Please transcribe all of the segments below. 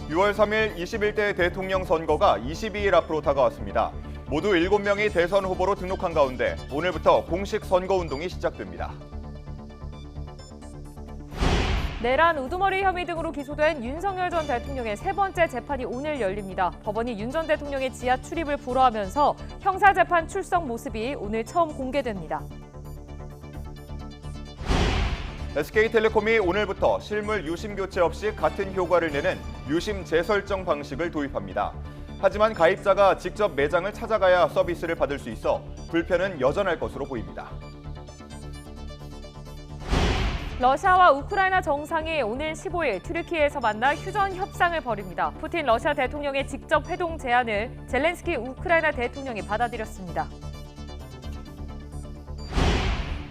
6월 3일 21대 대통령 선거가 22일 앞으로 다가왔습니다. 모두 7명이 대선 후보로 등록한 가운데 오늘부터 공식 선거운동이 시작됩니다. 내란 우두머리 혐의 등으로 기소된 윤석열 전 대통령의 세 번째 재판이 오늘 열립니다. 법원이 윤 전 대통령의 지하 출입을 불허하면서 형사재판 출석 모습이 오늘 처음 공개됩니다. SK텔레콤이 오늘부터 실물 유심 교체 없이 같은 효과를 내는 유심 재설정 방식을 도입합니다. 하지만 가입자가 직접 매장을 찾아가야 서비스를 받을 수 있어 불편은 여전할 것으로 보입니다. 러시아와 우크라이나 정상이 오늘 15일 튀르키예에서 만나 휴전 협상을 벌입니다. 푸틴 러시아 대통령의 직접 회동 제안을 젤렌스키 우크라이나 대통령이 받아들였습니다.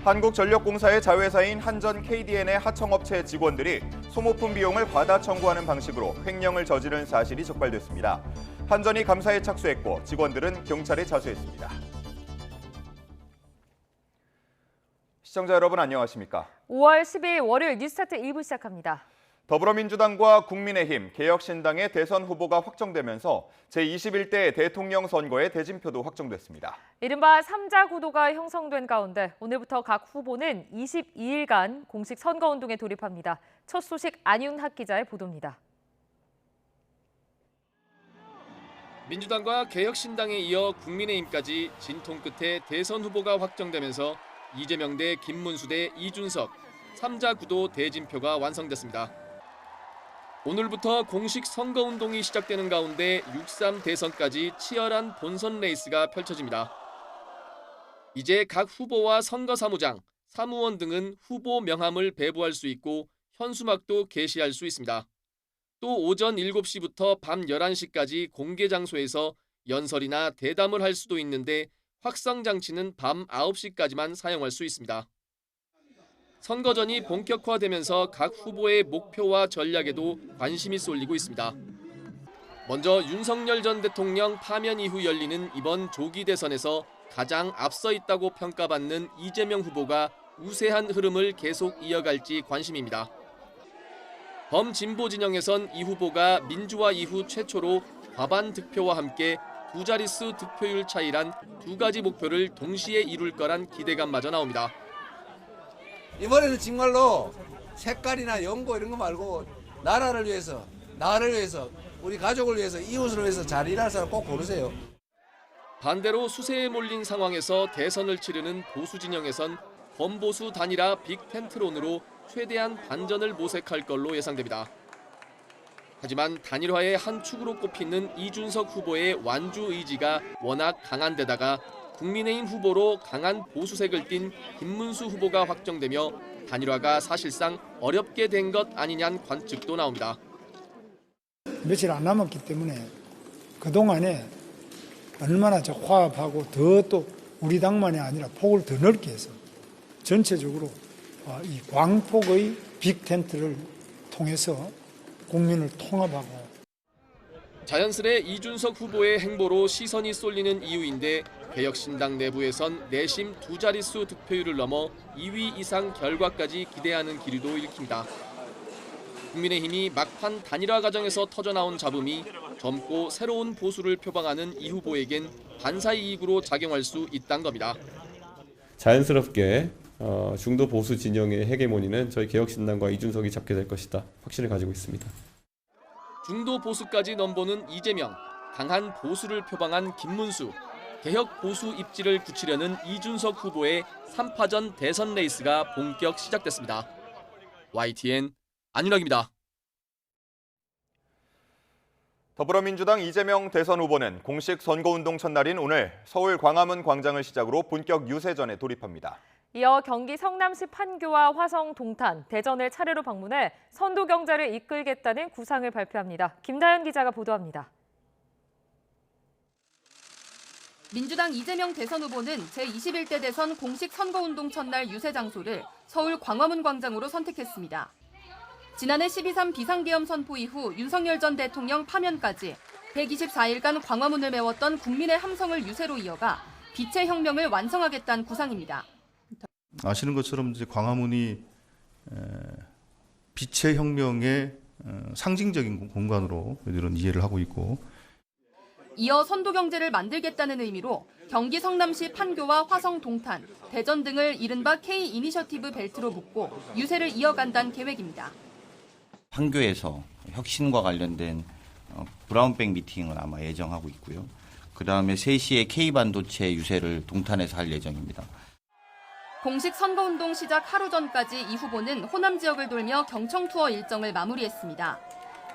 한국전력공사의 자회사인 한전 KDN의 하청업체 직원들이 소모품 비용을 과다 청구하는 방식으로 횡령을 저지른 사실이 적발됐습니다. 한전이 감사에 착수했고 직원들은 경찰에 자수했습니다. 시청자 여러분 안녕하십니까? 5월 10일 월요일 뉴스타트 1부 시작합니다. 더불어민주당과 국민의힘, 개혁신당의 대선 후보가 확정되면서 제21대 대통령 선거의 대진표도 확정됐습니다. 이른바 3자 구도가 형성된 가운데 오늘부터 각 후보는 22일간 공식 선거운동에 돌입합니다. 첫 소식 안윤학 기자의 보도입니다. 민주당과 개혁신당에 이어 국민의힘까지 진통 끝에 대선 후보가 확정되면서 이재명 대 김문수 대 이준석, 3자 구도 대진표가 완성됐습니다. 오늘부터 공식 선거운동이 시작되는 가운데 6.3 대선까지 치열한 본선 레이스가 펼쳐집니다. 이제 각 후보와 선거사무장, 사무원 등은 후보 명함을 배부할 수 있고 현수막도 게시할 수 있습니다. 또 오전 7시부터 밤 11시까지 공개 장소에서 연설이나 대담을 할 수도 있는데 확성장치는 밤 9시까지만 사용할 수 있습니다. 선거전이 본격화되면서 각 후보의 목표와 전략에도 관심이 쏠리고 있습니다. 먼저 윤석열 전 대통령 파면 이후 열리는 이번 조기 대선에서 가장 앞서 있다고 평가받는 이재명 후보가 우세한 흐름을 계속 이어갈지 관심입니다. 범진보 진영에선 이 후보가 민주화 이후 최초로 과반 득표와 함께 두 자릿수 득표율 차이란 두 가지 목표를 동시에 이룰 거란 기대감마저 나옵니다. 이번에는 정말로 색깔이나 연고 이런 거 말고 나라를 위해서, 나를 위해서, 우리 가족을 위해서, 이웃을 위해서 잘 일할 사람 꼭 고르세요. 반대로 수세에 몰린 상황에서 대선을 치르는 보수 진영에선 범보수 단일화 빅텐트론으로 최대한 반전을 모색할 걸로 예상됩니다. 하지만 단일화의 한 축으로 꼽히는 이준석 후보의 완주 의지가 워낙 강한 데다가 국민의힘 후보로 강한 보수색을 띤 김문수 후보가 확정되며 단일화가 사실상 어렵게 된 것 아니냐는 관측도 나옵니다. 며칠 안 남았기 때문에 그동안에 얼마나 화합하고 더 또 우리 당만이 아니라 폭을 더 넓게 해서 전체적으로 이 광폭의 빅텐트를 통해서 국민을 통합하고 자연스레 이준석 후보의 행보로 시선이 쏠리는 이유인데 개혁신당 내부에선 내심 두 자릿수 득표율을 넘어 2위 이상 결과까지 기대하는 기류도 읽힙니다. 국민의힘이 막판 단일화 과정에서 터져나온 잡음이 젊고 새로운 보수를 표방하는 이 후보에겐 반사이익으로 작용할 수 있다는 겁니다. 자연스럽게 중도 보수 진영의 헤게모니는 저희 개혁신당과 이준석이 잡게 될 것이다 확신을 가지고 있습니다. 중도 보수까지 넘보는 이재명, 강한 보수를 표방한 김문수, 개혁 보수 입지를 굳히려는 이준석 후보의 3파전 대선 레이스가 본격 시작됐습니다. YTN 안윤학입니다. 더불어민주당 이재명 대선 후보는 공식 선거운동 첫날인 오늘 서울 광화문 광장을 시작으로 본격 유세전에 돌입합니다. 이어 경기 성남시 판교와 화성 동탄, 대전을 차례로 방문해 선도 경제를 이끌겠다는 구상을 발표합니다. 김다현 기자가 보도합니다. 민주당 이재명 대선 후보는 제21대 대선 공식 선거운동 첫날 유세 장소를 서울 광화문 광장으로 선택했습니다. 지난해 12.3 비상계엄 선포 이후 윤석열 전 대통령 파면까지 124일간 광화문을 메웠던 국민의 함성을 유세로 이어가 빛의 혁명을 완성하겠다는 구상입니다. 아시는 것처럼 이제 광화문이 빛의 혁명의 상징적인 공간으로 저희들은 이해를 하고 있고, 이어 선도 경제를 만들겠다는 의미로 경기 성남시 판교와 화성 동탄, 대전 등을 이른바 K 이니셔티브 벨트로 묶고 유세를 이어간다는 계획입니다. 판교에서 혁신과 관련된 브라운백 미팅을 아마 예정하고 있고요. 그다음에 3시에 K반도체 유세를 동탄에서 할 예정입니다. 공식 선거운동 시작 하루 전까지 이 후보는 호남 지역을 돌며 경청 투어 일정을 마무리했습니다.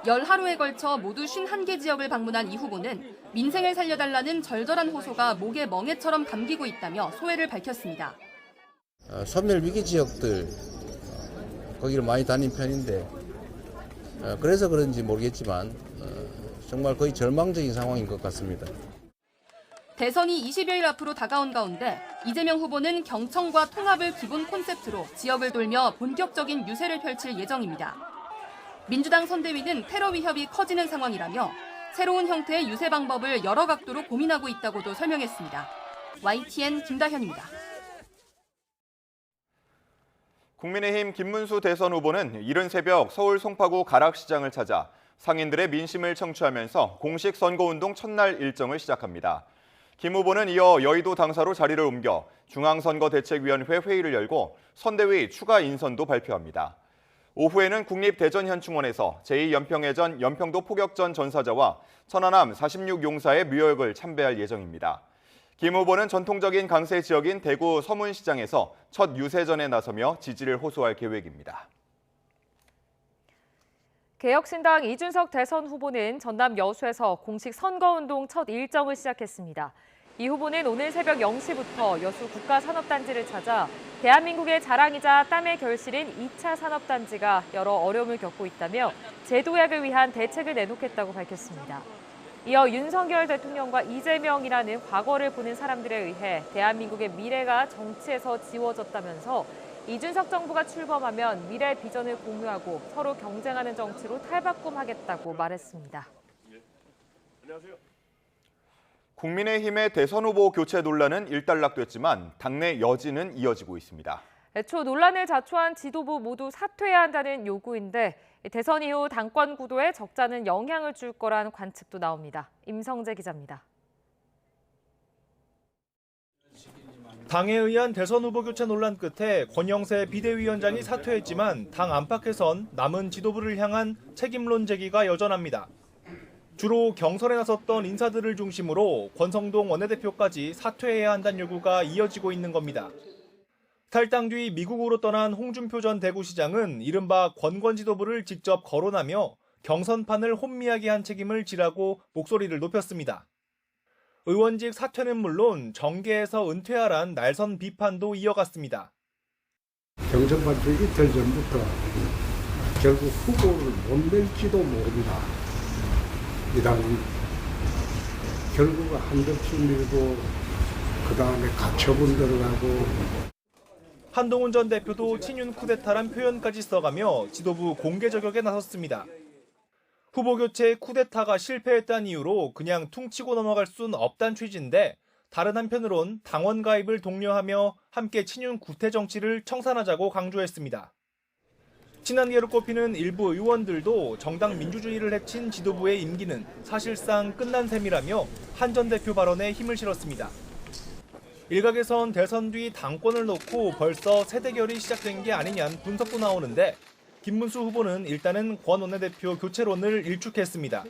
10하루에 걸쳐 모두 51개 지역을 방문한 이 후보는 민생을 살려달라는 절절한 호소가 목에 멍에처럼 감기고 있다며 소회를 밝혔습니다. 소멸 위기 지역들 거기를 많이 다닌 편인데 그래서 그런지 모르겠지만 정말 거의 절망적인 상황인 것 같습니다. 대선이 20여일 앞으로 다가온 가운데 이재명 후보는 경청과 통합을 기본 콘셉트로 지역을 돌며 본격적인 유세를 펼칠 예정입니다. 민주당 선대위는 테러 위협이 커지는 상황이라며 새로운 형태의 유세 방법을 여러 각도로 고민하고 있다고도 설명했습니다. YTN 김다현입니다. 국민의힘 김문수 대선 후보는 이른 새벽 서울 송파구 가락시장을 찾아 상인들의 민심을 청취하면서 공식 선거운동 첫날 일정을 시작합니다. 김 후보는 이어 여의도 당사로 자리를 옮겨 중앙선거대책위원회 회의를 열고 선대위 추가 인선도 발표합니다. 오후에는 국립대전현충원에서 제2연평해전 연평도 포격전 전사자와 천안함 46용사의 묘역을 참배할 예정입니다. 김 후보는 전통적인 강세 지역인 대구 서문시장에서 첫 유세전에 나서며 지지를 호소할 계획입니다. 개혁신당 이준석 대선 후보는 전남 여수에서 공식 선거운동 첫 일정을 시작했습니다. 이 후보는 오늘 새벽 0시부터 여수 국가산업단지를 찾아 대한민국의 자랑이자 땀의 결실인 2차 산업단지가 여러 어려움을 겪고 있다며 재도약을 위한 대책을 내놓겠다고 밝혔습니다. 이어 윤석열 대통령과 이재명이라는 과거를 보는 사람들에 의해 대한민국의 미래가 정치에서 지워졌다면서 이준석 정부가 출범하면 미래 비전을 공유하고 서로 경쟁하는 정치로 탈바꿈하겠다고 말했습니다. 국민의힘의 대선 후보 교체 논란은 일단락됐지만 당내 여진은 이어지고 있습니다. 애초 논란을 자초한 지도부 모두 사퇴해야 한다는 요구인데 대선 이후 당권 구도에 적잖은 영향을 줄 거란 관측도 나옵니다. 임성재 기자입니다. 당에 의한 대선 후보 교체 논란 끝에 권영세 비대위원장이 사퇴했지만 당 안팎에선 남은 지도부를 향한 책임론 제기가 여전합니다. 주로 경선에 나섰던 인사들을 중심으로 권성동 원내대표까지 사퇴해야 한다는 요구가 이어지고 있는 겁니다. 탈당 뒤 미국으로 떠난 홍준표 전 대구시장은 이른바 권권 지도부를 직접 거론하며 경선판을 혼미하게 한 책임을 지라고 목소리를 높였습니다. 의원직 사퇴는 물론 정계에서 은퇴하란 날선 비판도 이어갔습니다. 경선판 이틀 전부터 결국 후보를 못 낼지도 모른다. 이 당은 결국 한 덩치 밀고 그 다음에 가처분 들어가고. 한동훈 전 대표도 친윤 쿠데타란 표현까지 써가며 지도부 공개 저격에 나섰습니다. 후보 교체 쿠데타가 실패했다는 이유로 그냥 퉁치고 넘어갈 순 없다는 취지인데 다른 한편으론 당원 가입을 독려하며 함께 친윤 구태 정치를 청산하자고 강조했습니다. 친한계로 꼽히는 일부 의원들도 정당 민주주의를 해친 지도부의 임기는 사실상 끝난 셈이라며 한 전 대표 발언에 힘을 실었습니다. 일각에선 대선 뒤 당권을 놓고 벌써 세대결이 시작된 게 아니냐는 분석도 나오는데 김문수 후보는 일단은 권 원내대표 교체론을 일축했습니다.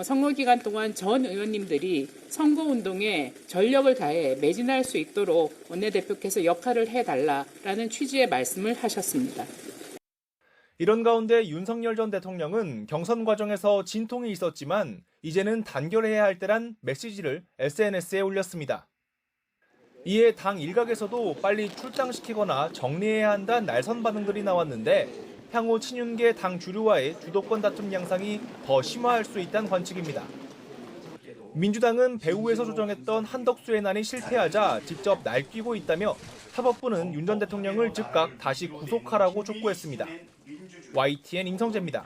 선거 기간 동안 전 의원님들이 선거운동에 전력을 다해 매진할 수 있도록 원내대표께서 역할을 해달라라는 취지의 말씀을 하셨습니다. 이런 가운데 윤석열 전 대통령은 경선 과정에서 진통이 있었지만 이제는 단결해야 할 때란 메시지를 SNS에 올렸습니다. 이에 당 일각에서도 빨리 출당시키거나 정리해야 한다는 날선 반응들이 나왔는데 향후 친윤계 당 주류와의 주도권 다툼 양상이 더 심화할 수 있다는 관측입니다. 민주당은 배후에서 조정했던 한덕수의 난이 실패하자 직접 날뛰고 있다며 사법부는 윤 전 대통령을 즉각 다시 구속하라고 촉구했습니다. YTN 임성재입니다.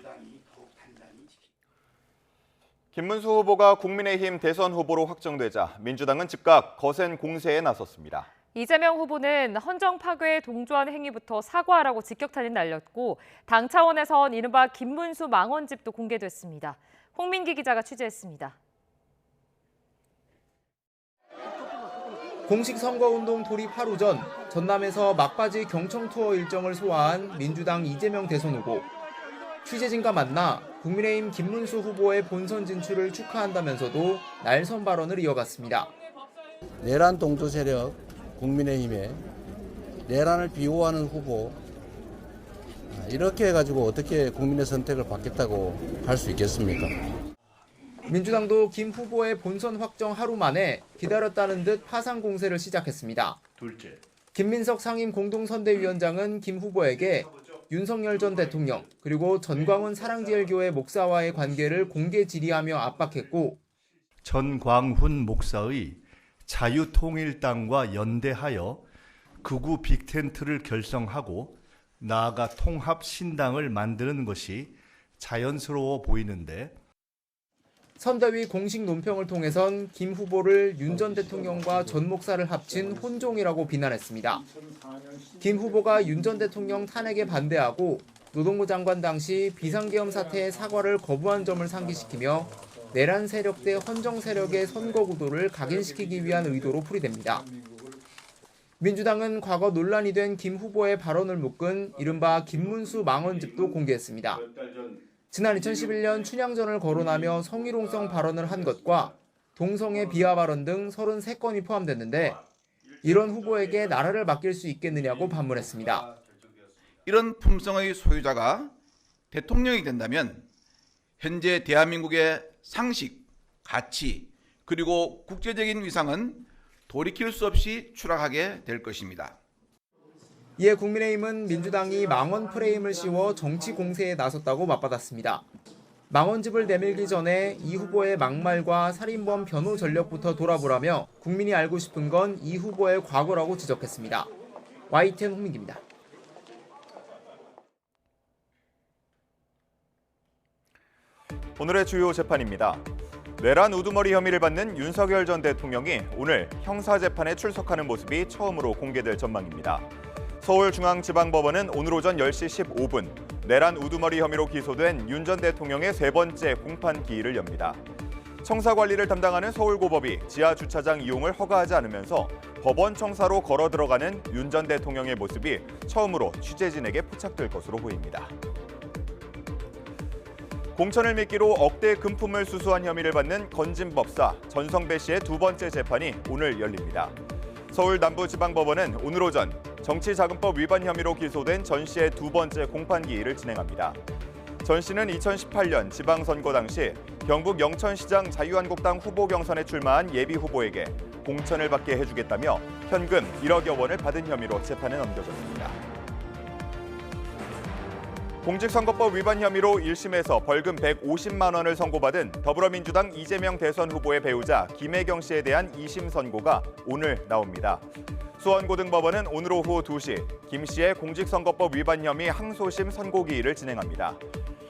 김문수 후보가 국민의힘 대선 후보로 확정되자 민주당은 즉각 거센 공세에 나섰습니다. 이재명 후보는 헌정 파괴에 동조한 행위부터 사과하라고 직격탄을 날렸고 당 차원에선 이른바 김문수 망언집도 공개됐습니다. 홍민기 기자가 취재했습니다. 공식 선거운동 돌입 하루 전 전남에서 막바지 경청 투어 일정을 소화한 민주당 이재명 대선 후보. 취재진과 만나 국민의힘 김문수 후보의 본선 진출을 축하한다면서도 날선 발언을 이어갔습니다. 내란 동조 세력 국민의힘에 내란을 비호하는 후보 이렇게 해가지고 어떻게 국민의 선택을 받겠다고 할 수 있겠습니까? 민주당도 김 후보의 본선 확정 하루 만에 기다렸다는 듯 파상 공세를 시작했습니다. 김민석 상임 공동선대위원장은 김 후보에게 윤석열 전 대통령 그리고 전광훈 사랑제일교회 목사와의 관계를 공개 질의하며 압박했고 전광훈 목사의 자유통일당과 연대하여 극우 빅텐트를 결성하고 나아가 통합신당을 만드는 것이 자연스러워 보이는데 선대위 공식 논평을 통해선 김 후보를 윤 전 대통령과 전 목사를 합친 혼종이라고 비난했습니다. 김 후보가 윤 전 대통령 탄핵에 반대하고 노동부 장관 당시 비상계엄 사태의 사과를 거부한 점을 상기시키며 내란 세력 대 헌정 세력의 선거 구도를 각인시키기 위한 의도로 풀이됩니다. 민주당은 과거 논란이 된 김 후보의 발언을 묶은 이른바 김문수 망언집도 공개했습니다. 지난 2011년 춘향전을 거론하며 성희롱성 발언을 한 것과 동성애 비하 발언 등 33건이 포함됐는데 이런 후보에게 나라를 맡길 수 있겠느냐고 반문했습니다. 이런 품성의 소유자가 대통령이 된다면 현재 대한민국의 상식, 가치, 그리고 국제적인 위상은 돌이킬 수 없이 추락하게 될 것입니다. 이에 국민의힘은 민주당이 망언 프레임을 씌워 정치 공세에 나섰다고 맞받았습니다. 망언집을 내밀기 전에 이 후보의 막말과 살인범 변호 전력부터 돌아보라며 국민이 알고 싶은 건 이 후보의 과거라고 지적했습니다. YTN 홍민기입니다. 오늘의 주요 재판입니다. 내란 우두머리 혐의를 받는 윤석열 전 대통령이 오늘 형사재판에 출석하는 모습이 처음으로 공개될 전망입니다. 서울중앙지방법원은 오늘 오전 10시 15분 내란 우두머리 혐의로 기소된 윤 전 대통령의 세 번째 공판 기일을 엽니다. 청사관리를 담당하는 서울고법이 지하주차장 이용을 허가하지 않으면서 법원 청사로 걸어 들어가는 윤 전 대통령의 모습이 처음으로 취재진에게 포착될 것으로 보입니다. 공천을 미끼로 억대 금품을 수수한 혐의를 받는 건진법사 전성배 씨의 두 번째 재판이 오늘 열립니다. 서울 남부지방법원은 오늘 오전 정치자금법 위반 혐의로 기소된 전 씨의 두 번째 공판기일을 진행합니다. 전 씨는 2018년 지방선거 당시 경북 영천시장 자유한국당 후보 경선에 출마한 예비 후보에게 공천을 받게 해주겠다며 현금 1억여 원을 받은 혐의로 재판에 넘겨졌습니다. 공직선거법 위반 혐의로 1심에서 벌금 150만 원을 선고받은 더불어민주당 이재명 대선 후보의 배우자 김혜경 씨에 대한 2심 선고가 오늘 나옵니다. 수원고등법원은 오늘 오후 2시 김 씨의 공직선거법 위반 혐의 항소심 선고기일을 진행합니다.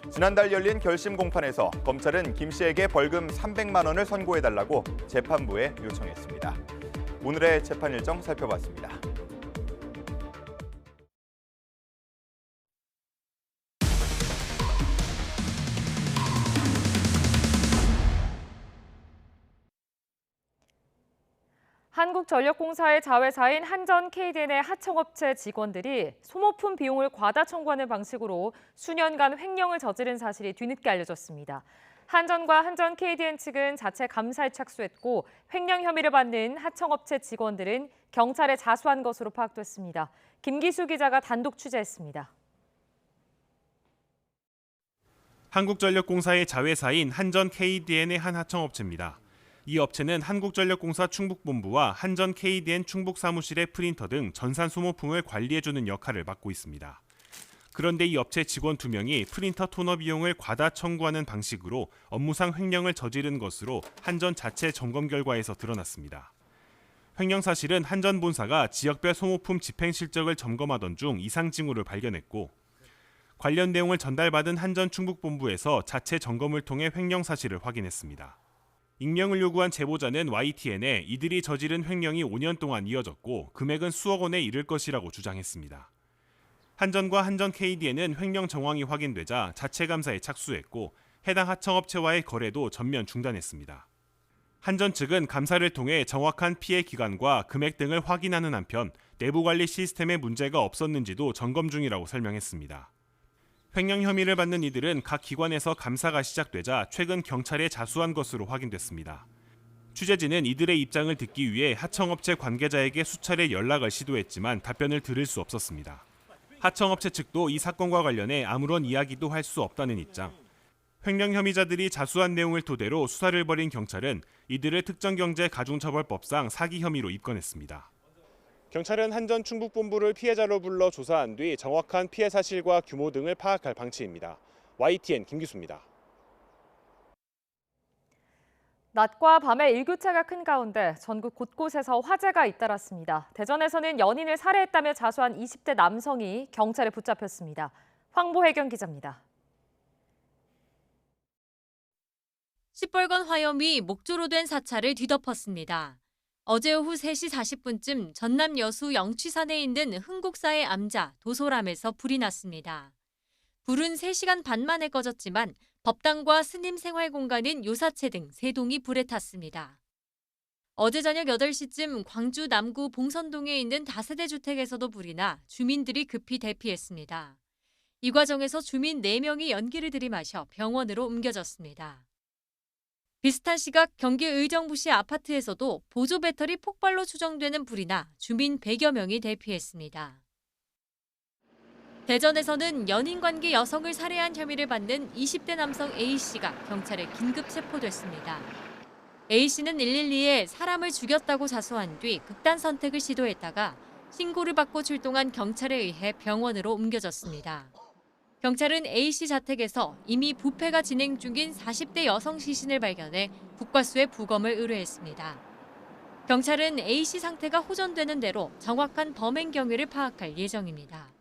지난달 열린 결심 공판에서 검찰은 김 씨에게 벌금 300만 원을 선고해달라고 재판부에 요청했습니다. 오늘의 재판 일정 살펴봤습니다. 한국전력공사의 자회사인 한전 KDN의 하청업체 직원들이 소모품 비용을 과다 청구하는 방식으로 수년간 횡령을 저지른 사실이 뒤늦게 알려졌습니다. 한전과 한전 KDN 측은 자체 감사에 착수했고 횡령 혐의를 받는 하청업체 직원들은 경찰에 자수한 것으로 파악됐습니다. 김기수 기자가 단독 취재했습니다. 한국전력공사의 자회사인 한전 KDN의 한 하청업체입니다. 이 업체는 한국전력공사 충북본부와 한전 KDN 충북사무실의 프린터 등 전산 소모품을 관리해주는 역할을 맡고 있습니다. 그런데 이 업체 직원 2명이 프린터 토너 비용을 과다 청구하는 방식으로 업무상 횡령을 저지른 것으로 한전 자체 점검 결과에서 드러났습니다. 횡령 사실은 한전 본사가 지역별 소모품 집행 실적을 점검하던 중 이상 징후를 발견했고 관련 내용을 전달받은 한전 충북본부에서 자체 점검을 통해 횡령 사실을 확인했습니다. 익명을 요구한 제보자는 YTN에 이들이 저지른 횡령이 5년 동안 이어졌고 금액은 수억 원에 이를 것이라고 주장했습니다. 한전과 한전 KDN은 횡령 정황이 확인되자 자체 감사에 착수했고 해당 하청업체와의 거래도 전면 중단했습니다. 한전 측은 감사를 통해 정확한 피해 기간과 금액 등을 확인하는 한편 내부 관리 시스템에 문제가 없었는지도 점검 중이라고 설명했습니다. 횡령 혐의를 받는 이들은 각 기관에서 감사가 시작되자 최근 경찰에 자수한 것으로 확인됐습니다. 취재진은 이들의 입장을 듣기 위해 하청업체 관계자에게 수차례 연락을 시도했지만 답변을 들을 수 없었습니다. 하청업체 측도 이 사건과 관련해 아무런 이야기도 할 수 없다는 입장. 횡령 혐의자들이 자수한 내용을 토대로 수사를 벌인 경찰은 이들을 특정경제가중처벌법상 사기 혐의로 입건했습니다. 경찰은 한전 충북본부를 피해자로 불러 조사한 뒤 정확한 피해 사실과 규모 등을 파악할 방침입니다. YTN 김기수입니다. 낮과 밤의 일교차가 큰 가운데 전국 곳곳에서 화재가 잇따랐습니다. 대전에서는 연인을 살해했다며 자수한 20대 남성이 경찰에 붙잡혔습니다. 황보혜경 기자입니다. 시뻘건 화염이 목조로 된 사찰을 뒤덮었습니다. 어제 오후 3시 40분쯤 전남 여수 영취산에 있는 흥국사의 암자 도소람에서 불이 났습니다. 불은 3시간 반 만에 꺼졌지만 법당과 스님 생활 공간인 요사체 등 3동이 불에 탔습니다. 어제 저녁 8시쯤 광주 남구 봉선동에 있는 다세대 주택에서도 불이 나 주민들이 급히 대피했습니다. 이 과정에서 주민 4명이 연기를 들이마셔 병원으로 옮겨졌습니다. 비슷한 시각 경기 의정부시 아파트에서도 보조 배터리 폭발로 추정되는 불이 나 주민 100여 명이 대피했습니다. 대전에서는 연인 관계 여성을 살해한 혐의를 받는 20대 남성 A씨가 경찰에 긴급 체포됐습니다. A씨는 112에 사람을 죽였다고 자수한 뒤 극단 선택을 시도했다가 신고를 받고 출동한 경찰에 의해 병원으로 옮겨졌습니다. 경찰은 A씨 자택에서 이미 부패가 진행 중인 40대 여성 시신을 발견해 국과수에 부검을 의뢰했습니다. 경찰은 A씨 상태가 호전되는 대로 정확한 범행 경위를 파악할 예정입니다.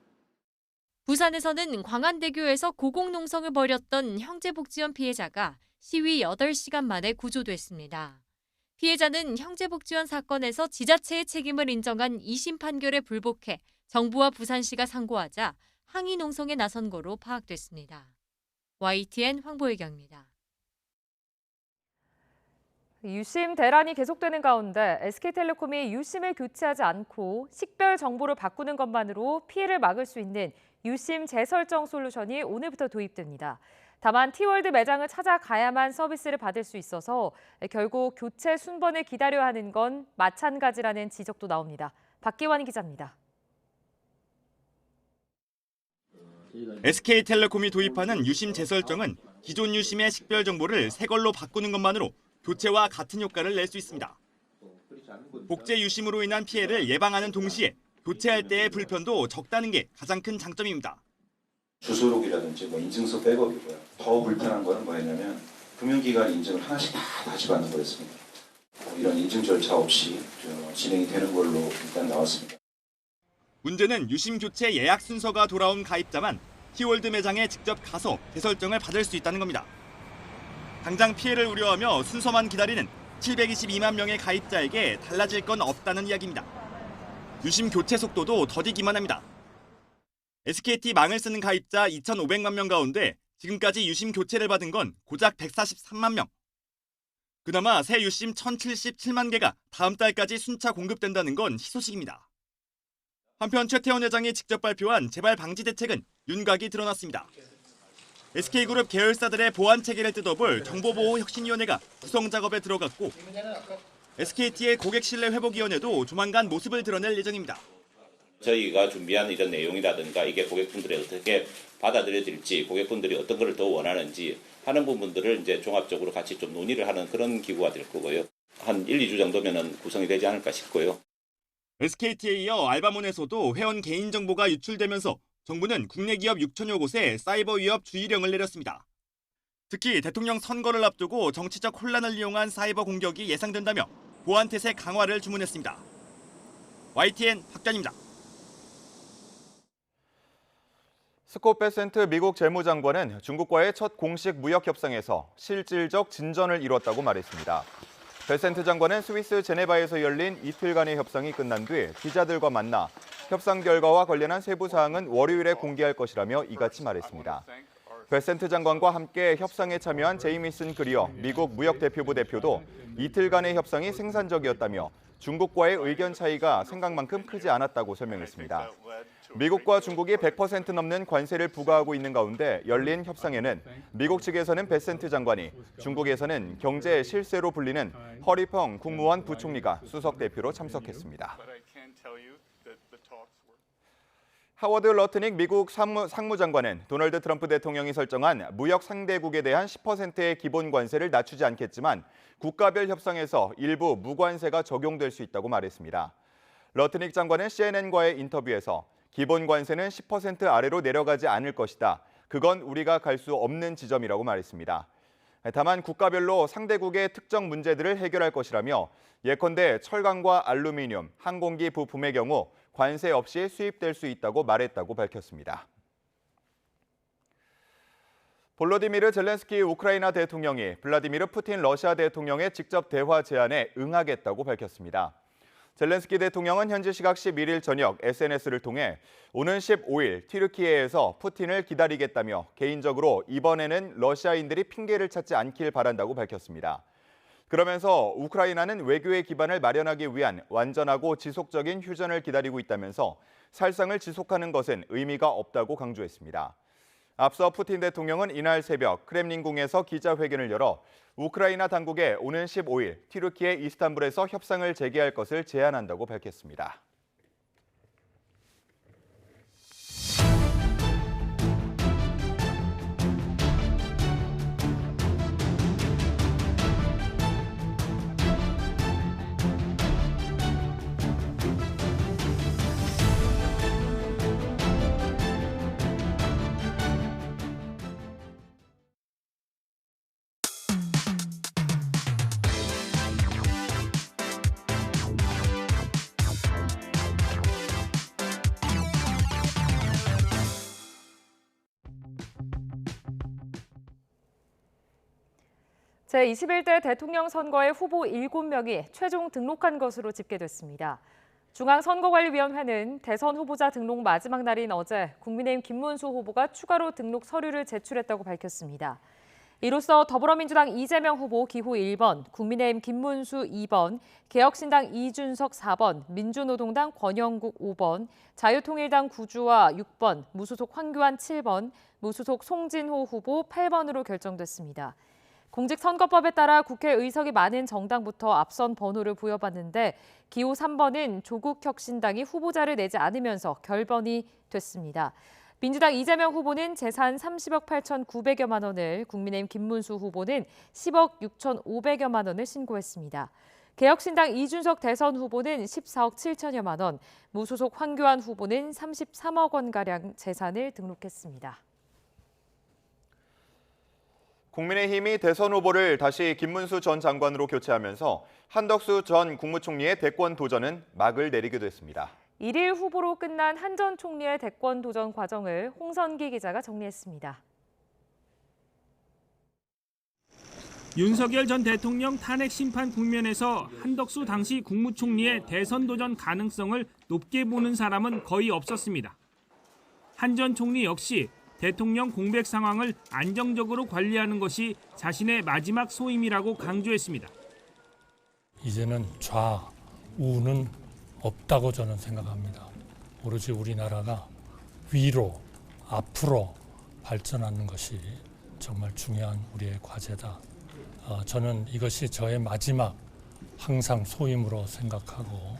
부산에서는 광안대교에서 고공농성을 벌였던 형제복지원 피해자가 시위 8시간 만에 구조됐습니다. 피해자는 형제복지원 사건에서 지자체의 책임을 인정한 2심 판결에 불복해 정부와 부산시가 상고하자 항의 농성에 나선 거로 파악됐습니다. YTN 황보혜경입니다. 유심 대란이 계속되는 가운데 SK텔레콤이 유심을 교체하지 않고 식별 정보를 바꾸는 것만으로 피해를 막을 수 있는 유심 재설정 솔루션이 오늘부터 도입됩니다. 다만 T월드 매장을 찾아가야만 서비스를 받을 수 있어서 결국 교체 순번을 기다려야 하는 건 마찬가지라는 지적도 나옵니다. 박기환 기자입니다. SK텔레콤이 도입하는 유심 재설정은 기존 유심의 식별 정보를 새 걸로 바꾸는 것만으로 교체와 같은 효과를 낼 수 있습니다. 복제 유심으로 인한 피해를 예방하는 동시에 교체할 때의 불편도 적다는 게 가장 큰 장점입니다. 주소록이라든지 인증서 백업이고요. 더 불편한 거는 뭐냐면 금융기관 인증을 하나씩 다 다시 받는 거였습니다. 이런 인증 절차 없이 진행이 되는 걸로 일단 나왔습니다. 문제는 유심 교체 예약 순서가 돌아온 가입자만 T월드 매장에 직접 가서 재설정을 받을 수 있다는 겁니다. 당장 피해를 우려하며 순서만 기다리는 722만 명의 가입자에게 달라질 건 없다는 이야기입니다. 유심 교체 속도도 더디기만 합니다. SKT망을 쓰는 가입자 2,500만 명 가운데 지금까지 유심 교체를 받은 건 고작 143만 명. 그나마 새 유심 1,077만 개가 다음 달까지 순차 공급된다는 건 희소식입니다. 한편 최태원 회장이 직접 발표한 재발 방지 대책은 윤곽이 드러났습니다. SK그룹 계열사들의 보안 체계를 뜯어볼 정보보호혁신위원회가 구성 작업에 들어갔고 SKT의 고객신뢰회복위원회도 조만간 모습을 드러낼 예정입니다. 저희가 준비한 이런 내용이라든가 이게 고객분들이 어떻게 받아들여질지, 고객분들이 어떤 것을 더 원하는지 하는 부분들을 이제 종합적으로 같이 좀 논의를 하는 그런 기구가 될 거고요. 한 1, 2주 정도면은 구성이 되지 않을까 싶고요. SKT에 이어 알바몬에서도 회원 개인정보가 유출되면서 정부는 국내 기업 6천여 곳에 사이버 위협 주의령을 내렸습니다. 특히 대통령 선거를 앞두고 정치적 혼란을 이용한 사이버 공격이 예상된다며 보안 태세 강화를 주문했습니다. YTN 박단입니다. 스콧 베센트 미국 재무장관은 중국과의 첫 공식 무역 협상에서 실질적 진전을 이뤘다고 말했습니다. 베센트 장관은 스위스 제네바에서 열린 이틀간의 협상이 끝난 뒤 기자들과 만나 협상 결과와 관련한 세부 사항은 월요일에 공개할 것이라며 이같이 말했습니다. 베센트 장관과 함께 협상에 참여한 제이미슨 그리어 미국 무역대표부 대표도 이틀간의 협상이 생산적이었다며 중국과의 의견 차이가 생각만큼 크지 않았다고 설명했습니다. 미국과 중국이 100% 넘는 관세를 부과하고 있는 가운데 열린 협상에는 미국 측에서는 베센트 장관이, 중국에서는 경제 실세로 불리는 허리펑 국무원 부총리가 수석 대표로 참석했습니다. 하워드 러트닉 미국 상무장관은 도널드 트럼프 대통령이 설정한 무역 상대국에 대한 10%의 기본 관세를 낮추지 않겠지만 국가별 협상에서 일부 무관세가 적용될 수 있다고 말했습니다. 러트닉 장관은 CNN과의 인터뷰에서 기본 관세는 10% 아래로 내려가지 않을 것이다. 그건 우리가 갈 수 없는 지점이라고 말했습니다. 다만 국가별로 상대국의 특정 문제들을 해결할 것이라며 예컨대 철강과 알루미늄, 항공기 부품의 경우 관세 없이 수입될 수 있다고 말했다고 밝혔습니다. 볼로디미르 젤렌스키 우크라이나 대통령이 블라디미르 푸틴 러시아 대통령의 직접 대화 제안에 응하겠다고 밝혔습니다. 젤렌스키 대통령은 현지 시각 11일 저녁 SNS를 통해 오는 15일 튀르키예에서 푸틴을 기다리겠다며 개인적으로 이번에는 러시아인들이 핑계를 찾지 않길 바란다고 밝혔습니다. 그러면서 우크라이나는 외교의 기반을 마련하기 위한 완전하고 지속적인 휴전을 기다리고 있다면서 살상을 지속하는 것은 의미가 없다고 강조했습니다. 앞서 푸틴 대통령은 이날 새벽 크렘린궁에서 기자회견을 열어 우크라이나 당국에 오는 15일 튀르키예 이스탄불에서 협상을 재개할 것을 제안한다고 밝혔습니다. 제21대 대통령 선거의 후보 7명이 최종 등록한 것으로 집계됐습니다. 중앙선거관리위원회는 대선 후보자 등록 마지막 날인 어제 국민의힘 김문수 후보가 추가로 등록 서류를 제출했다고 밝혔습니다. 이로써 더불어민주당 이재명 후보 기호 1번, 국민의힘 김문수 2번, 개혁신당 이준석 4번, 민주노동당 권영국 5번, 자유통일당 구주화 6번, 무소속 황교안 7번, 무소속 송진호 후보 8번으로 결정됐습니다. 공직선거법에 따라 국회 의석이 많은 정당부터 앞선 번호를 부여받는데 기호 3번은 조국혁신당이 후보자를 내지 않으면서 결번이 됐습니다. 민주당 이재명 후보는 재산 30억 8,900여만 원을, 국민의힘 김문수 후보는 10억 6,500여만 원을 신고했습니다. 개혁신당 이준석 대선 후보는 14억 7천여만 원, 무소속 황교안 후보는 33억 원가량 재산을 등록했습니다. 국민의힘이 대선 후보를 다시 김문수 전 장관으로 교체하면서 한덕수 전 국무총리의 대권 도전은 막을 내리기도 했습니다. 1일 후보로 끝난 한 전 총리의 대권 도전 과정을 홍선기 기자가 정리했습니다. 윤석열 전 대통령 탄핵 심판 국면에서 한덕수 당시 국무총리의 대선 도전 가능성을 높게 보는 사람은 거의 없었습니다. 한 전 총리 역시 대통령 공백 상황을 안정적으로 관리하는 것이 자신의 마지막 소임이라고 강조했습니다. 이제는 좌우는 없다고 저는 생각합니다. 오로지 우리나라가 위로, 앞으로 발전하는 것이 정말 중요한 우리의 과제다. 저는 이것이 저의 마지막 항상 소임으로 생각하고.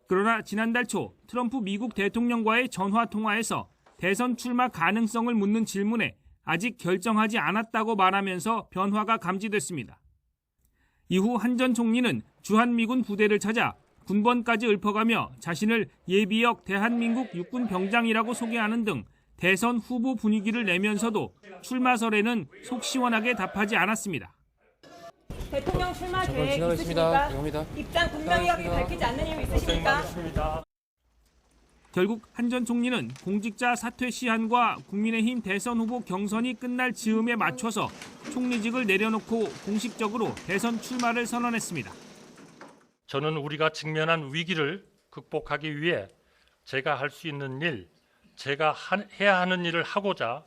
그러나 지난달 초 트럼프 미국 대통령과의 전화 통화에서 대선 출마 가능성을 묻는 질문에 아직 결정하지 않았다고 말하면서 변화가 감지됐습니다. 이후 한 전 총리는 주한미군 부대를 찾아 군번까지 읊어가며 자신을 예비역 대한민국 육군 병장이라고 소개하는 등 대선 후보 분위기를 내면서도 출마설에는 속 시원하게 답하지 않았습니다. 대통령 출마 계획 있으십니까? 입장 분명히 밝히지 않는 이유 있으십니까? 결국 한 전 총리는 공직자 사퇴 시한과 국민의힘 대선 후보 경선이 끝날 즈음에 맞춰서 총리직을 내려놓고 공식적으로 대선 출마를 선언했습니다. 저는 우리가 직면한 위기를 극복하기 위해 제가 할 수 있는 일, 제가 해야 하는 일을 하고자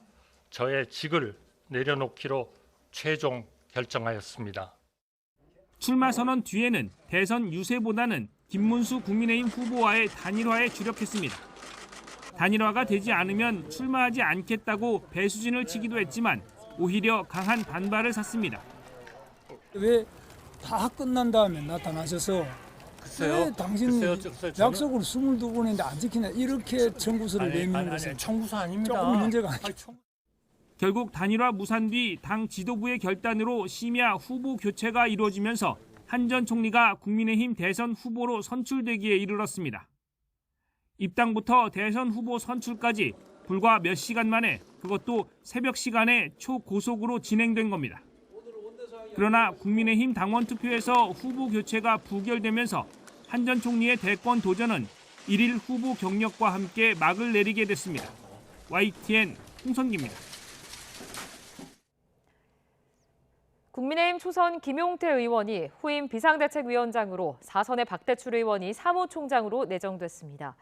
저의 직을 내려놓기로 최종 결정하였습니다. 출마 선언 뒤에는 대선 유세보다는 김문수 국민의힘 후보와의 단일화에 주력했습니다. 단일화가 되지 않으면 출마하지 않겠다고 배수진을 치기도 했지만 오히려 강한 반발을 샀습니다. 왜 다 끝난 다음에 나타나셔서 왜 당신 약속을 22번인데 안 지키냐 이렇게 청구서를 내미는 것은 청구서 아닙니다. 조금 문제가 아니죠. 결국 단일화 무산 뒤 당 지도부의 결단으로 심야 후보 교체가 이루어지면서 한 전 총리가 국민의힘 대선 후보로 선출되기에 이르렀습니다. 입당부터 대선 후보 선출까지 불과 몇 시간 만에, 그것도 새벽 시간에 초고속으로 진행된 겁니다. 그러나 국민의힘 당원 투표에서 후보 교체가 부결되면서 한 전 총리의 대권 도전은 1일 후보 경력과 함께 막을 내리게 됐습니다. YTN 홍선기입니다. 국민의힘 초선 김용태 의원이 후임 비상대책위원장으로 4선의 박대출 의원이 사무총장으로 내정됐습니다.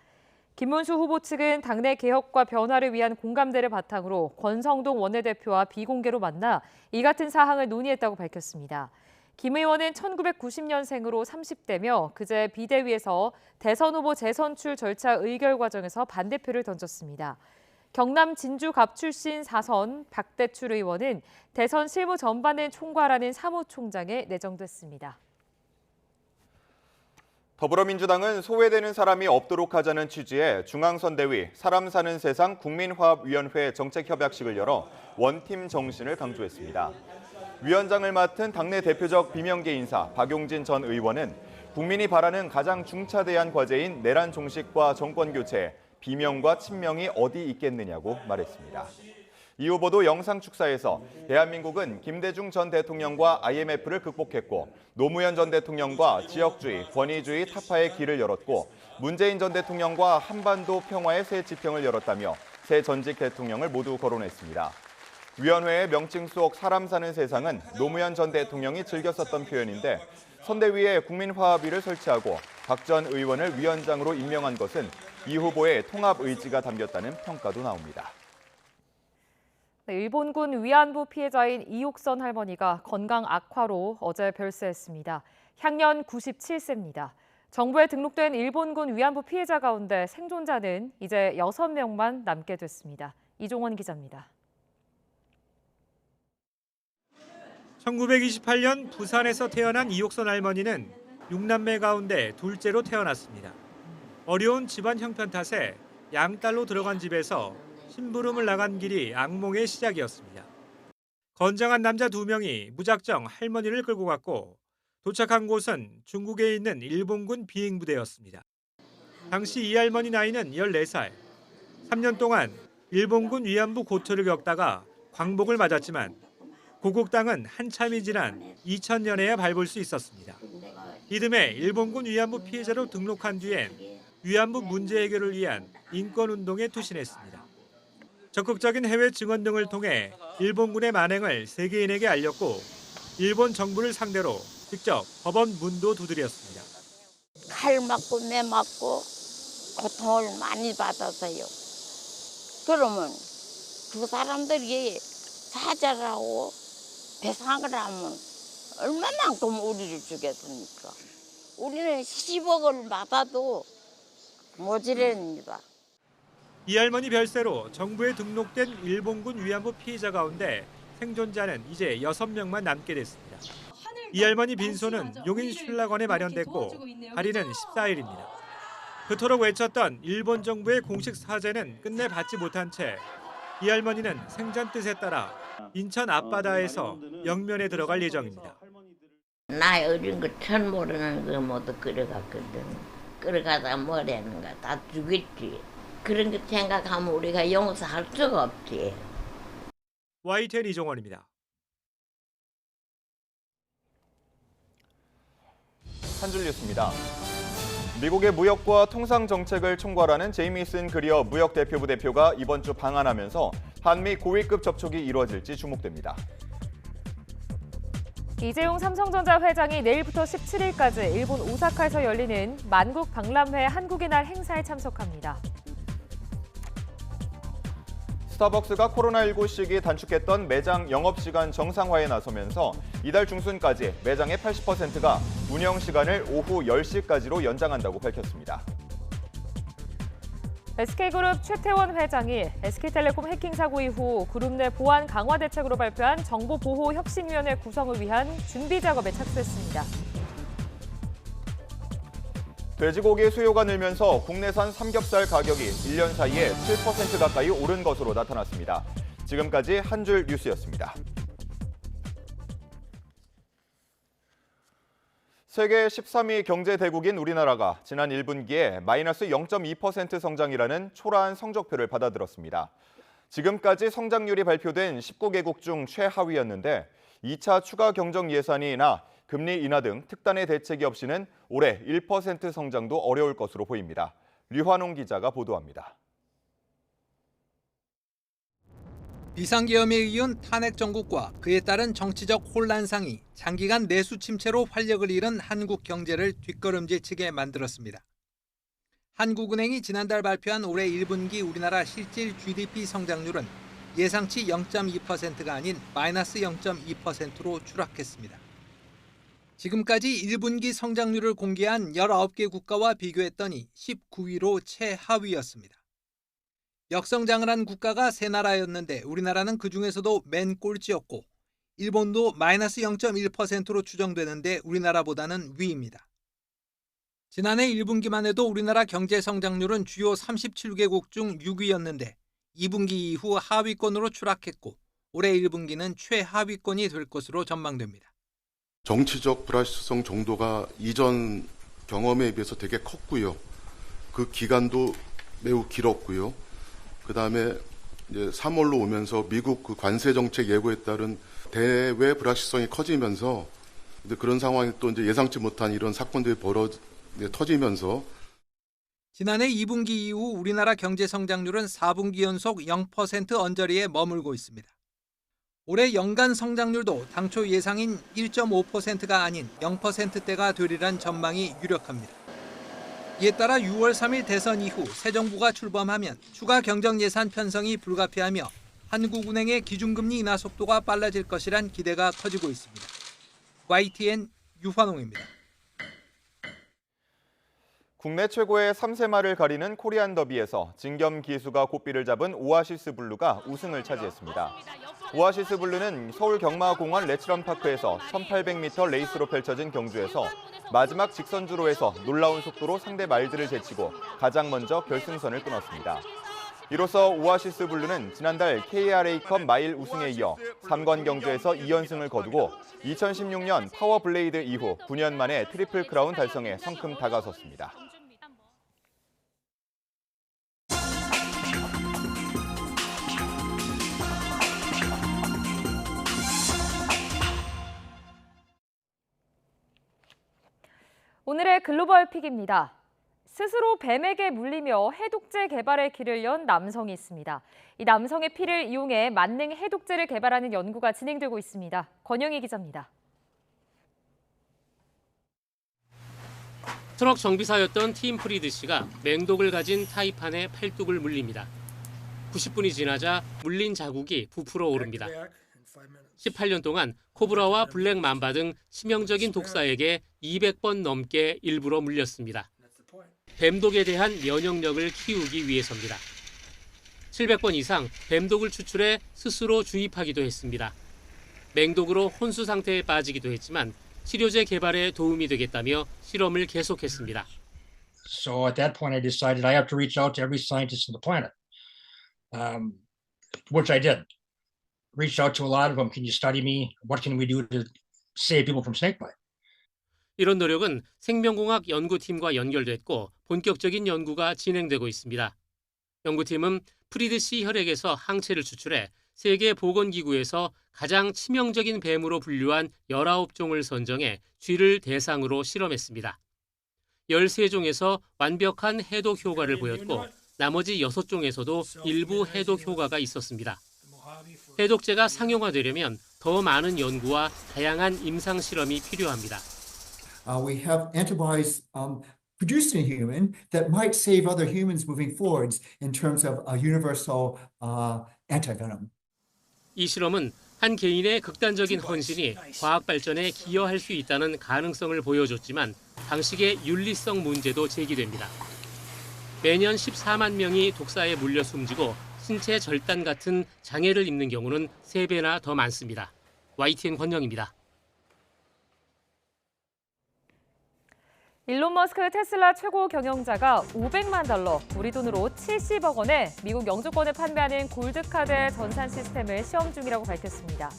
김문수 후보 측은 당내 개혁과 변화를 위한 공감대를 바탕으로 권성동 원내대표와 비공개로 만나 이 같은 사항을 논의했다고 밝혔습니다. 김 의원은 1990년생으로 30대며 그제 비대위에서 대선 후보 재선출 절차 의결 과정에서 반대표를 던졌습니다. 경남 진주갑 출신 4선 박대출 의원은 대선 실무 전반을 총괄하는 사무총장에 내정됐습니다. 더불어민주당은 소외되는 사람이 없도록 하자는 취지의 중앙선대위 사람 사는 세상 국민화합위원회 정책협약식을 열어 원팀 정신을 강조했습니다. 위원장을 맡은 당내 대표적 비명계 인사 박용진 전 의원은 국민이 바라는 가장 중차대한 과제인 내란 종식과 정권 교체, 비명과 친명이 어디 있겠느냐고 말했습니다. 이 후보도 영상 축사에서 대한민국은 김대중 전 대통령과 IMF를 극복했고 노무현 전 대통령과 지역주의, 권위주의 타파의 길을 열었고 문재인 전 대통령과 한반도 평화의 새 지평을 열었다며 새 전직 대통령을 모두 거론했습니다. 위원회의 명칭 속 사람 사는 세상은 노무현 전 대통령이 즐겨 썼던 표현인데 선대위에 국민화합위를 설치하고 박 전 의원을 위원장으로 임명한 것은 이 후보의 통합 의지가 담겼다는 평가도 나옵니다. 일본군 위안부 피해자인 이옥선 할머니가 건강 악화로 어제 별세했습니다. 향년 97세입니다. 정부에 등록된 일본군 위안부 피해자 가운데 생존자는 이제 6명만 남게 됐습니다. 이종원 기자입니다. 1928년 부산에서 태어난 이옥선 할머니는 6남매 가운데 둘째로 태어났습니다. 어려운 집안 형편 탓에 양딸로 들어간 집에서 심부름을 나간 길이 악몽의 시작이었습니다. 건장한 남자 2명이 무작정 할머니를 끌고 갔고 도착한 곳은 중국에 있는 일본군 비행부대였습니다. 당시 이 할머니 나이는 14살. 3년 동안 일본군 위안부 고초를 겪다가 광복을 맞았지만 고국 땅은 한참이 지난 2000년에야 밟을 수 있었습니다. 이듬해 일본군 위안부 피해자로 등록한 뒤엔 위안부 문제 해결을 위한 인권운동에 투신했습니다. 적극적인 해외 증언 등을 통해 일본군의 만행을 세계인에게 알렸고 일본 정부를 상대로 직접 법원 문도 두드렸습니다. 칼 맞고 매 맞고 고통을 많이 받았어요. 그러면 그 사람들이 사죄하고 배상을 하면 얼마만큼 우리를 주겠습니까? 우리는 10억을 받아도 모자랍니다. 이 할머니 별세로 정부에 등록된 일본군 위안부 피해자 가운데 생존자는 이제 6명만 남게 됐습니다. 이 할머니 빈소는 용인 신라관에 마련됐고 할인은 14일입니다. 그토록 외쳤던 일본 정부의 공식 사죄는 끝내 받지 못한 채 이 할머니는 생전 뜻에 따라 인천 앞바다에서 영면에 들어갈 예정입니다. 나 어린 거 천 모르는 거 모두 끌어갔거든. 끌어가다 뭐라는가 다 죽겠지. 그런 거 생각하면 우리가 용서할 수가 없지. YTN 이종원입니다. 한 줄 뉴스입니다. 미국의 무역과 통상 정책을 총괄하는 제이미슨 그리어 무역대표부 대표가 이번 주 방한하면서 한미 고위급 접촉이 이루어질지 주목됩니다. 이재용 삼성전자 회장이 내일부터 17일까지 일본 오사카에서 열리는 만국 박람회 한국의 날 행사에 참석합니다. 스타벅스가 코로나19 시기 단축했던 매장 영업시간 정상화에 나서면서 이달 중순까지 매장의 80%가 운영시간을 오후 10시까지로 연장한다고 밝혔습니다. SK그룹 최태원 회장이 SK텔레콤 해킹 사고 이후 그룹 내 보안 강화 대책으로 발표한 정보보호혁신위원회 구성을 위한 준비 작업에 착수했습니다. 돼지고기 수요가 늘면서 국내산 삼겹살 가격이 1년 사이에 7% 가까이 오른 것으로 나타났습니다. 지금까지 한 줄 뉴스였습니다. 세계 13위 경제 대국인 우리나라가 지난 1분기에 마이너스 0.2% 성장이라는 초라한 성적표를 받아들었습니다. 지금까지 성장률이 발표된 19개국 중 최하위였는데 2차 추가 경정 예산이나 금리 인하 등 특단의 대책이 없이는 올해 1% 성장도 어려울 것으로 보입니다. 류환홍 기자가 보도합니다. 비상계엄에 이은 탄핵 정국과 그에 따른 정치적 혼란상이 장기간 내수 침체로 활력을 잃은 한국 경제를 뒷걸음질치게 만들었습니다. 한국은행이 지난달 발표한 올해 1분기 우리나라 실질 GDP 성장률은 예상치 0.2%가 아닌 마이너스 0.2%로 추락했습니다. 지금까지 1분기 성장률을 공개한 19개 국가와 비교했더니 19위로 최하위였습니다. 역성장을 한 국가가 세 나라였는데 우리나라는 그중에서도 맨 꼴찌였고 일본도 마이너스 0.1%로 추정되는데 우리나라보다는 위입니다. 지난해 1분기만 해도 우리나라 경제 성장률은 주요 37개국 중 6위였는데 2분기 이후 하위권으로 추락했고 올해 1분기는 최하위권이 될 것으로 전망됩니다. 정치적 불확실성 정도가 이전 경험에 비해서 되게 컸고요. 그 기간도 매우 길었고요. 그다음에 이제 3월로 오면서 미국 그 관세 정책 예고에 따른 대외 불확실성이 커지면서 이제 그런 상황이 또 이제 예상치 못한 이런 사건들이 터지면서 지난해 2분기 이후 우리나라 경제 성장률은 4분기 연속 0% 언저리에 머물고 있습니다. 올해 연간 성장률도 당초 예상인 1.5%가 아닌 0%대가 되리란 전망이 유력합니다. 이에 따라 6월 3일 대선 이후 새 정부가 출범하면 추가 경정 예산 편성이 불가피하며 한국은행의 기준금리 인하 속도가 빨라질 것이란 기대가 커지고 있습니다. YTN 유환홍입니다. 국내 최고의 3세마를 가리는 코리안 더비에서 진겸 기수가 고삐를 잡은 오아시스 블루가 우승을 차지했습니다. 오아시스 블루는 서울 경마공원 레츠런파크에서 1800m 레이스로 펼쳐진 경주에서 마지막 직선주로에서 놀라운 속도로 상대 말들을 제치고 가장 먼저 결승선을 끊었습니다. 이로써 오아시스 블루는 지난달 KRA컵 마일 우승에 이어 3관 경주에서 2연승을 거두고 2016년 파워블레이드 이후 9년 만에 트리플 크라운 달성에 성큼 다가섰습니다. 오늘의 글로벌 픽입니다. 스스로 뱀에게 물리며 해독제 개발의 길을 연 남성이 있습니다. 이 남성의 피를 이용해 만능 해독제를 개발하는 연구가 진행되고 있습니다. 권영희 기자입니다. 트럭 정비사였던 팀 프리드 씨가 맹독을 가진 타이판에 팔뚝을 물립니다. 90분이 지나자 물린 자국이 부풀어 오릅니다. 18년 동안 코브라와 블랙 맘바 등 치명적인 독사에게 200번 넘게 일부러 물렸습니다. 뱀독에 대한 면역력을 키우기 위해서입니다. 700번 이상 뱀독을 추출해 스스로 주입하기도 했습니다. 맹독으로 혼수 상태에 빠지기도 했지만 치료제 개발에 도움이 되겠다며 실험을 계속했습니다. So at that point I decided I have to reach out to every scientist on the planet, which I did. Reached out to a lot of them. Can you study me? What can we do to save people from snakebite? 이런 노력은 생명공학 연구팀과 연결됐고 본격적인 연구가 진행되고 있습니다. 연구팀은 프리드 씨 혈액에서 항체를 추출해 세계보건기구에서 가장 치명적인 뱀으로 분류한 19종을 선정해 쥐를 대상으로 실험했습니다. 13종에서 완벽한 해독 효과를 보였고 나머지 6종에서도 일부 해독 효과가 있었습니다. 해독제가 상용화되려면 더 많은 연구와 다양한 임상 실험이 필요합니다. We have antibodies produced in human that might save other humans moving forwards in terms of a universal antivenom. 이 실험은 한 개인의 극단적인 헌신이 과학 발전에 기여할 수 있다는 가능성을 보여줬지만 방식의 윤리성 문제도 제기됩니다. 매년 14만 명이 독사에 물려 숨지고 신체 절단 같은 장애를 입는 경우는 3배나 더 많습니다. YTN 권영입니다. 일론 머스크 테슬라 최고 경영자가 $500만, 우리 돈으로 70억 원에 미국 영주권을 판매하는 골드카드의 전산 시스템을 시험 중이라고 밝혔습니다.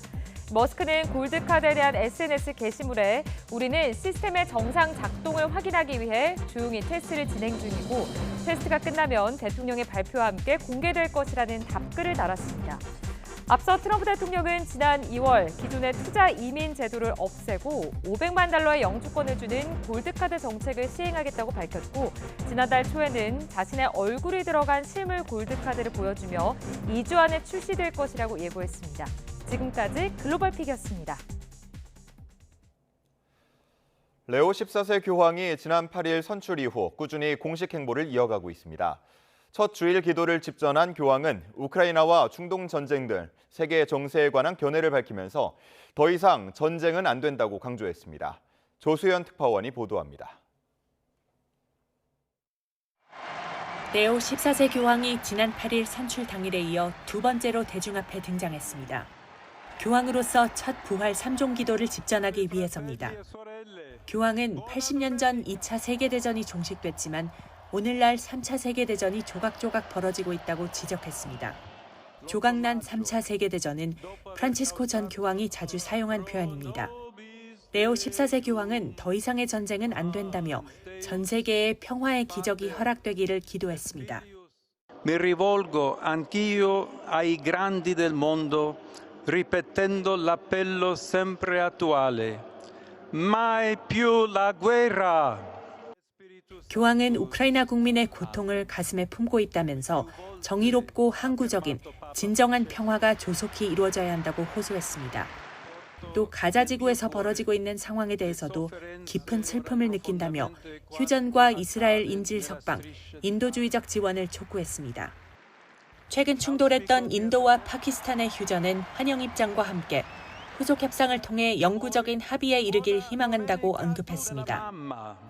머스크는 골드카드에 대한 SNS 게시물에 우리는 시스템의 정상 작동을 확인하기 위해 조용히 테스트를 진행 중이고 테스트가 끝나면 대통령의 발표와 함께 공개될 것이라는 답글을 달았습니다. 앞서 트럼프 대통령은 지난 2월 기존의 투자 이민 제도를 없애고 $500만 영주권을 주는 골드카드 정책을 시행하겠다고 밝혔고 지난달 초에는 자신의 얼굴이 들어간 실물 골드카드를 보여주며 2주 안에 출시될 것이라고 예고했습니다. 지금까지 글로벌픽이었습니다. 레오 14세 교황이 지난 8일 선출 이후 꾸준히 공식 행보를 이어가고 있습니다. 첫 주일 기도를 집전한 교황은 우크라이나와 중동 전쟁 등 세계 정세에 관한 견해를 밝히면서 더 이상 전쟁은 안 된다고 강조했습니다. 조수연 특파원이 보도합니다. 레오 14세 교황이 지난 8일 선출 당일에 이어 두 번째로 대중 앞에 등장했습니다. 교황으로서 첫 부활 3종 기도를 집전하기 위해서입니다. 교황은 80년 전 2차 세계대전이 종식됐지만 오늘날 3차 세계대전이 조각조각 벌어지고 있다고 지적했습니다. 조각난 3차 세계대전은 프란치스코 전 교황이 자주 사용한 표현입니다. 레오 14세 교황은 더 이상의 전쟁은 안 된다며 전 세계에 평화의 기적이 허락되기를 기도했습니다. Mi rivolgo anch'io ai grandi del mondo, ripetendo l'appello sempre attuale. Mai più la guerra! 교황은 우크라이나 국민의 고통을 가슴에 품고 있다면서 정의롭고 항구적인 진정한 평화가 조속히 이루어져야 한다고 호소했습니다. 또 가자 지구에서 벌어지고 있는 상황에 대해서도 깊은 슬픔을 느낀다며 휴전과 이스라엘 인질 석방, 인도주의적 지원을 촉구했습니다. 최근 충돌했던 인도와 파키스탄의 휴전은 환영 입장과 함께 후속 협상을 통해 영구적인 합의에 이르길 희망한다고 언급했습니다.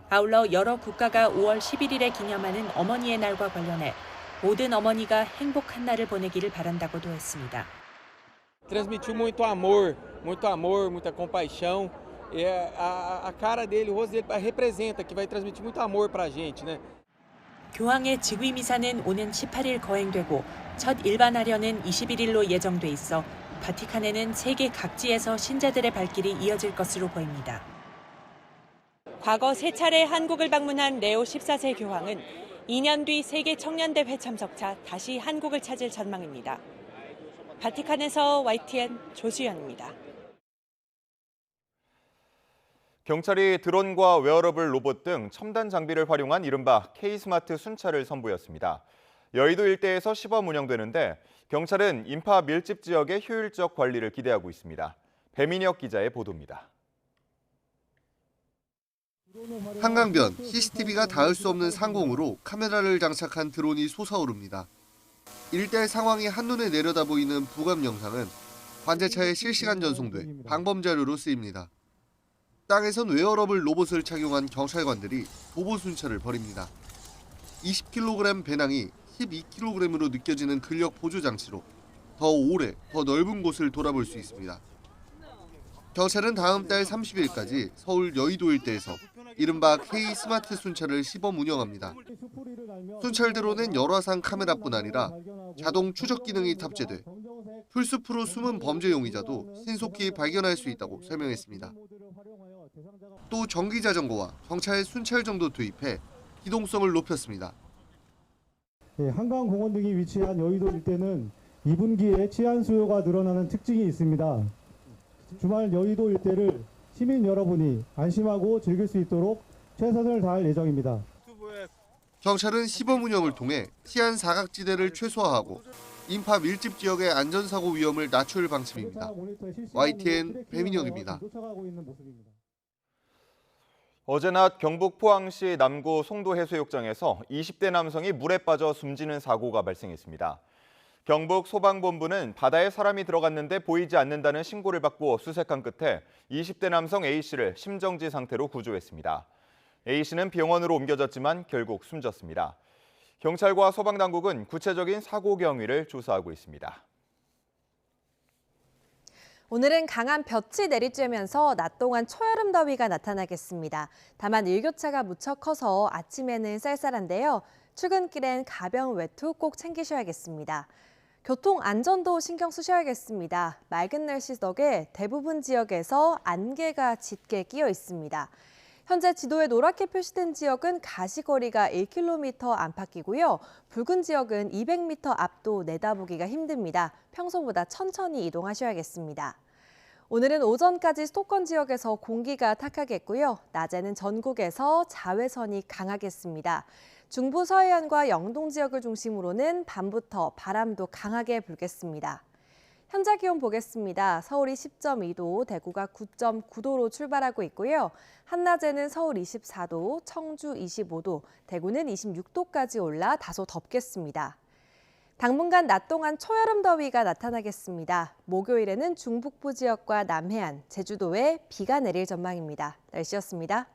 아울러 여러 국가가 5월 11일에 기념하는 어머니의 날과 관련해 모든 어머니가 행복한 날을 보내기를 바란다고도 했습니다. Transmitiu muito amor, muita compaixão. A cara dele, o rosto dele representa que vai transmitir muito amor para a gente, né? 교황의 즉위 미사는 오는 18일 거행되고 첫 일반하련은 21일로 예정돼 있어 바티칸에는 세계 각지에서 신자들의 발길이 이어질 것으로 보입니다. 과거 3차례 한국을 방문한 레오 14세 교황은 2년 뒤 세계 청년대회 참석차 다시 한국을 찾을 전망입니다. 바티칸에서 YTN 조수연입니다. 경찰이 드론과 웨어러블 로봇 등 첨단 장비를 활용한 이른바 K-스마트 순찰을 선보였습니다. 여의도 일대에서 시범 운영되는데 경찰은 인파 밀집 지역의 효율적 관리를 기대하고 있습니다. 배민혁 기자의 보도입니다. 한강변 CCTV가 닿을 수 없는 상공으로 카메라를 장착한 드론이 솟아오릅니다. 일대 상황이 한눈에 내려다 보이는 부감 영상은 관제차에 실시간 전송돼 방범 자료로 쓰입니다. 땅에선 웨어러블 로봇을 착용한 경찰관들이 보보 순찰을 벌입니다. 20kg 배낭이 12kg으로 느껴지는 근력 보조 장치로 더 오래, 더 넓은 곳을 돌아볼 수 있습니다. 경찰은 다음 달 30일까지 서울 여의도 일대에서 이른바 K-스마트 순찰을 시범 운영합니다. 순찰 드론은 열화상 카메라뿐 아니라 자동 추적 기능이 탑재돼 풀숲으로 숨은 범죄 용의자도 신속히 발견할 수 있다고 설명했습니다. 또 전기 자전거와 경찰 순찰정도 도입해 기동성을 높였습니다. 한강공원 등이 위치한 여의도 일대는 2분기에 치안 수요가 늘어나는 특징이 있습니다. 주말 여의도 일대를 시민 여러분이 안심하고 즐길 수 있도록 최선을 다할 예정입니다. 경찰은 시범 운영을 통해 치안 사각지대를 최소화하고 인파 밀집 지역의 안전사고 위험을 낮출 방침입니다. YTN 배민혁입니다. 어제 낮 경북 포항시 남구 송도해수욕장에서 20대 남성이 물에 빠져 숨지는 사고가 발생했습니다. 경북 소방본부는 바다에 사람이 들어갔는데 보이지 않는다는 신고를 받고 수색한 끝에 20대 남성 A씨를 심정지 상태로 구조했습니다. A씨는 병원으로 옮겨졌지만 결국 숨졌습니다. 경찰과 소방당국은 구체적인 사고 경위를 조사하고 있습니다. 오늘은 강한 볕이 내리쬐면서 낮 동안 초여름 더위가 나타나겠습니다. 다만 일교차가 무척 커서 아침에는 쌀쌀한데요. 출근길엔 가벼운 외투 꼭 챙기셔야겠습니다. 교통 안전도 신경 쓰셔야겠습니다. 맑은 날씨 덕에 대부분 지역에서 안개가 짙게 끼어 있습니다. 현재 지도에 노랗게 표시된 지역은 가시거리가 1km 안팎이고요. 붉은 지역은 200m 앞도 내다보기가 힘듭니다. 평소보다 천천히 이동하셔야겠습니다. 오늘은 오전까지 수도권 지역에서 공기가 탁하겠고요. 낮에는 전국에서 자외선이 강하겠습니다. 중부 서해안과 영동 지역을 중심으로는 밤부터 바람도 강하게 불겠습니다. 현재 기온 보겠습니다. 서울이 10.2도, 대구가 9.9도로 출발하고 있고요. 한낮에는 서울 24도, 청주 25도, 대구는 26도까지 올라 다소 덥겠습니다. 당분간 낮 동안 초여름 더위가 나타나겠습니다. 목요일에는 중북부 지역과 남해안, 제주도에 비가 내릴 전망입니다. 날씨였습니다.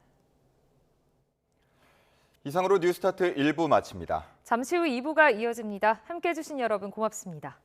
이상으로 뉴스타트 1부 마칩니다. 잠시 후 2부가 이어집니다. 함께해 주신 여러분 고맙습니다.